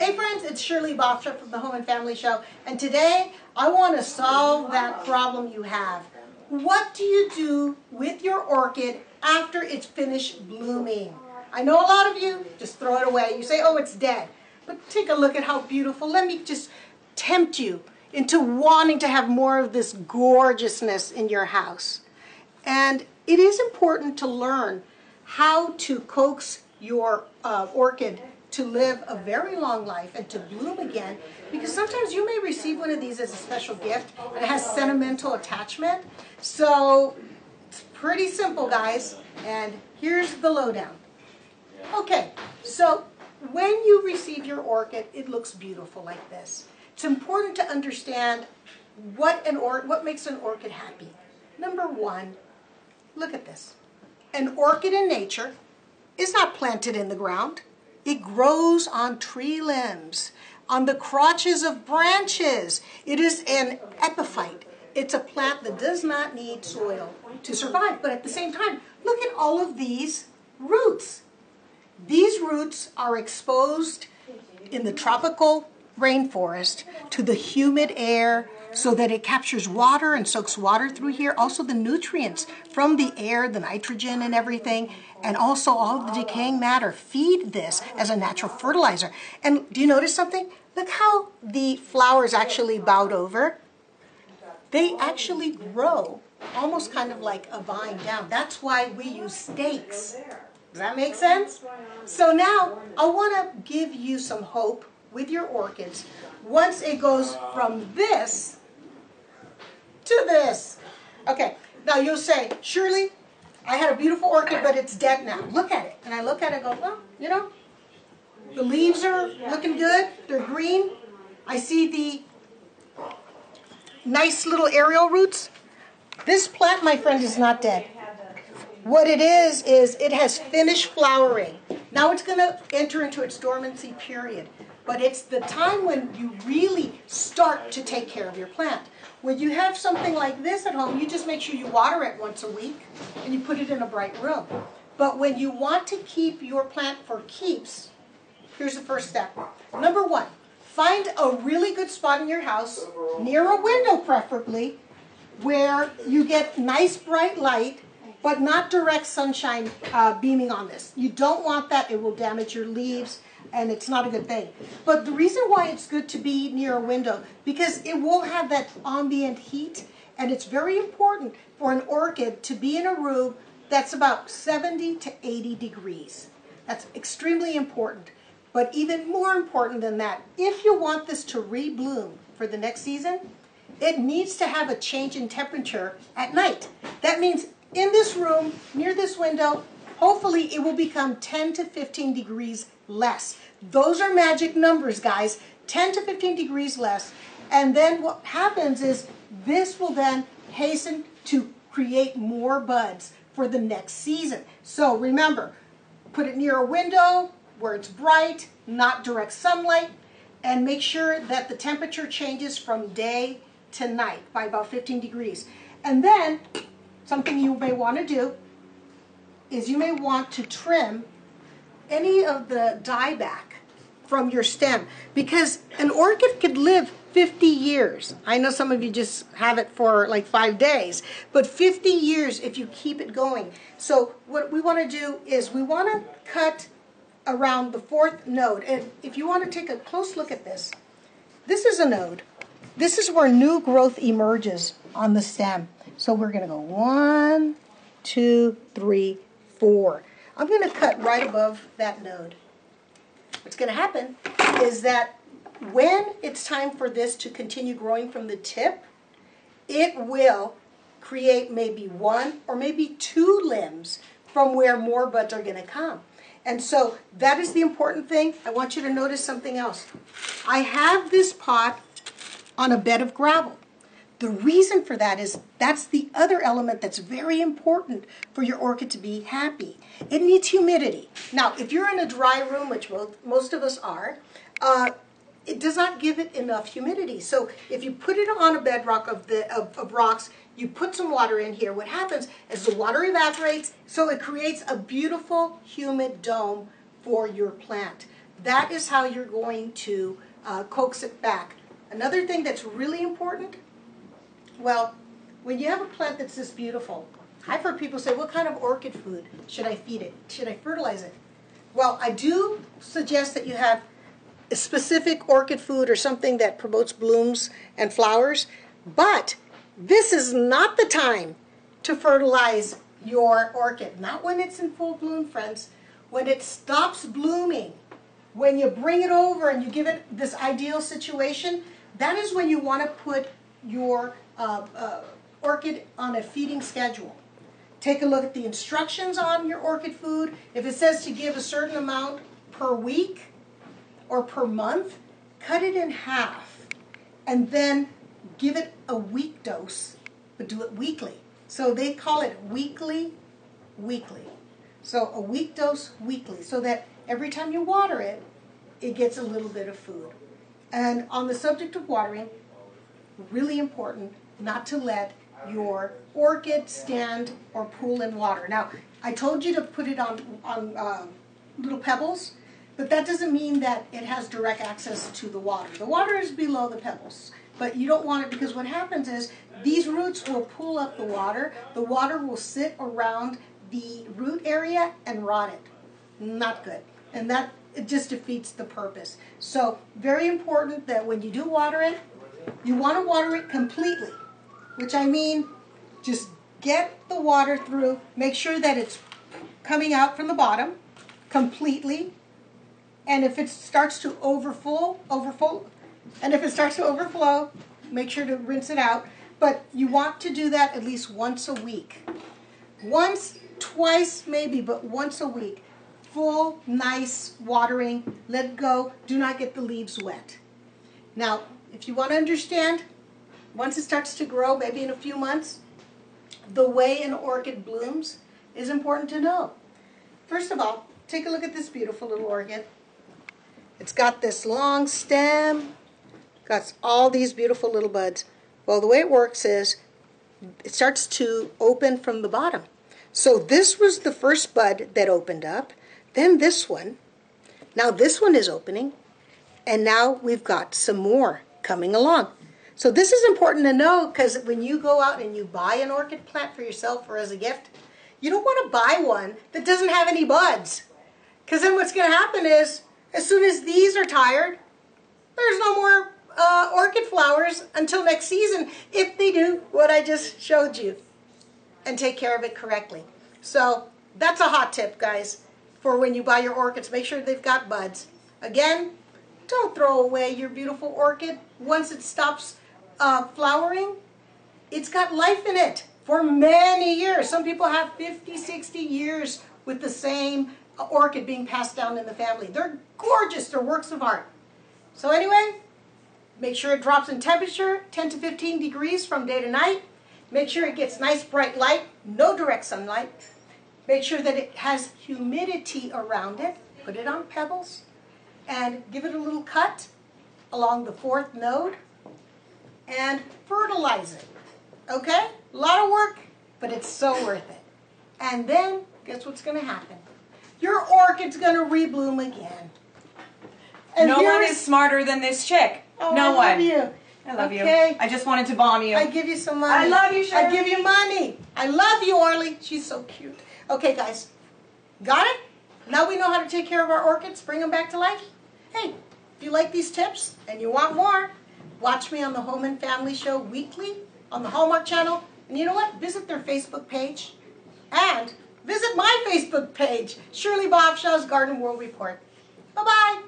Hey friends, it's Shirley Bovshow from the Home and Family Show, and today I want to solve that problem you have. What do you do with your orchid after it's finished blooming? I know a lot of you just throw it away. You say, oh, it's dead. But take a look at how beautiful. Let me just tempt you into wanting to have more of this gorgeousness in your house. And it is important to learn how to coax your orchid to live a very long life and to bloom again, because sometimes you may receive one of these as a special gift and it has sentimental attachment. So it's pretty simple, guys, and here's the lowdown. Okay, so when you receive your orchid, it looks beautiful like this. It's important to understand what makes an orchid happy. Number one, look at this. An orchid in nature is not planted in the ground. It grows on tree limbs, on the crotches of branches. It is an epiphyte. It's a plant that does not need soil to survive. But at the same time, look at all of these roots. These roots are exposed in the tropical rainforest to the humid air so that it captures water and soaks water through here. Also the nutrients from the air, the nitrogen and everything, and also all of the decaying matter feed this as a natural fertilizer. And do you notice something? Look how the flowers actually bowed over. They actually grow almost kind of like a vine down. That's why we use stakes. Does that make sense? So now I want to give you some hope with your orchids once it goes from this to this. Okay, now you'll say, Shirley, I had a beautiful orchid, but it's dead now. Look at it. And I look at it and go, well, you know, the leaves are looking good. They're green. I see the nice little aerial roots. This plant, my friend, is not dead. What it is it has finished flowering. Now it's going to enter into its dormancy period. But it's the time when you really start to take care of your plant. When you have something like this at home, you just make sure you water it once a week and you put it in a bright room. But when you want to keep your plant for keeps, here's the first step. Number one, find a really good spot in your house, near a window preferably, where you get nice bright light, but not direct sunshine beaming on this. You don't want that. It will damage your leaves, and it's not a good thing. But the reason why it's good to be near a window, because it will have that ambient heat, and it's very important for an orchid to be in a room that's about 70 to 80 degrees. That's extremely important. But even more important than that, if you want this to rebloom for the next season, it needs to have a change in temperature at night. That means in this room, near this window, hopefully it will become 10 to 15 degrees less. Those are magic numbers, guys. 10 to 15 degrees less. And then what happens is this will then hasten to create more buds for the next season. So remember, put it near a window where it's bright, not direct sunlight, and make sure that the temperature changes from day to night by about 15 degrees. And then something you may want to do is you may want to trim any of the dieback from your stem, because an orchid could live 50 years. I know some of you just have it for like 5 days, but 50 years if you keep it going. So what we want to do is we want to cut around the 4th node. And if you want to take a close look at this, this is a node. This is where new growth emerges on the stem. So we're going to go 1, 2, 3, 4. I'm going to cut right above that node. What's going to happen is that when it's time for this to continue growing from the tip, it will create maybe 1 or maybe 2 limbs from where more buds are going to come. And so that is the important thing. I want you to notice something else. I have this pot on a bed of gravel. The reason for that is that's the other element that's very important for your orchid to be happy. It needs humidity. Now, if you're in a dry room, which most of us are, it does not give it enough humidity. So if you put it on a bedrock of rocks, you put some water in here, what happens is the water evaporates, so it creates a beautiful humid dome for your plant. That is how you're going to coax it back. Another thing that's really important, well, when you have a plant that's this beautiful, I've heard people say, what kind of orchid food should I feed it? Should I fertilize it? Well, I do suggest that you have a specific orchid food or something that promotes blooms and flowers, but this is not the time to fertilize your orchid. Not when it's in full bloom, friends. When it stops blooming, when you bring it over and you give it this ideal situation, that is when you want to put your orchid on a feeding schedule. Take a look at the instructions on your orchid food. If it says to give a certain amount per week or per month, cut it in half and then give it a week dose, but do it weekly. So they call it weekly. So a week dose weekly, so that every time you water it, it gets a little bit of food. And on the subject of watering, really important not to let your orchid stand or pool in water. Now, I told you to put it on little pebbles, but that doesn't mean that it has direct access to the water. The water is below the pebbles, but you don't want it, because what happens is these roots will pull up the water will sit around the root area and rot it. Not good. And that, it just defeats the purpose. So very important that when you do water it, you want to water it completely, which I mean just get the water through, make sure that it's coming out from the bottom completely, and if it starts to overflow, make sure to rinse it out. But you want to do that at least once a week. Once, twice maybe, but once a week. Full, nice watering, let go, do not get the leaves wet. Now, if you want to understand, once it starts to grow, maybe in a few months, the way an orchid blooms is important to know. First of all, take a look at this beautiful little orchid. It's got this long stem, got all these beautiful little buds. Well, the way it works is it starts to open from the bottom. So this was the first bud that opened up, then this one. Now this one is opening, and now we've got some more coming along. So this is important to know, because when you go out and you buy an orchid plant for yourself or as a gift, you don't want to buy one that doesn't have any buds. Because then what's going to happen is, as soon as these are tired, there's no more orchid flowers until next season, if they do what I just showed you and take care of it correctly. So that's a hot tip, guys, for when you buy your orchids. Make sure they've got buds. Again, don't throw away your beautiful orchid. Once it stops flowering, it's got life in it for many years. Some people have 50, 60 years with the same orchid being passed down in the family. They're gorgeous. They're works of art. So anyway, make sure it drops in temperature 10 to 15 degrees from day to night. Make sure it gets nice bright light, no direct sunlight. Make sure that it has humidity around it. Put it on pebbles and give it a little cut along the 4th node and fertilize it. Okay? A lot of work, but it's so worth it. And then, guess what's going to happen? Your orchid's going to rebloom again. And no one is smarter than this chick. Oh, no I one. love you. I love Okay. you. I just wanted to bomb you. I give you some money. I love you, Shirley. I give you money. I love you, Orly. She's so cute. Okay, guys. Got it? Now we know how to take care of our orchids, bring them back to life. Hey, if you like these tips and you want more, watch me on the Home and Family Show weekly on the Hallmark Channel. And you know what? Visit their Facebook page. And visit my Facebook page, Shirley Bovshow's Garden World Report. Bye-bye.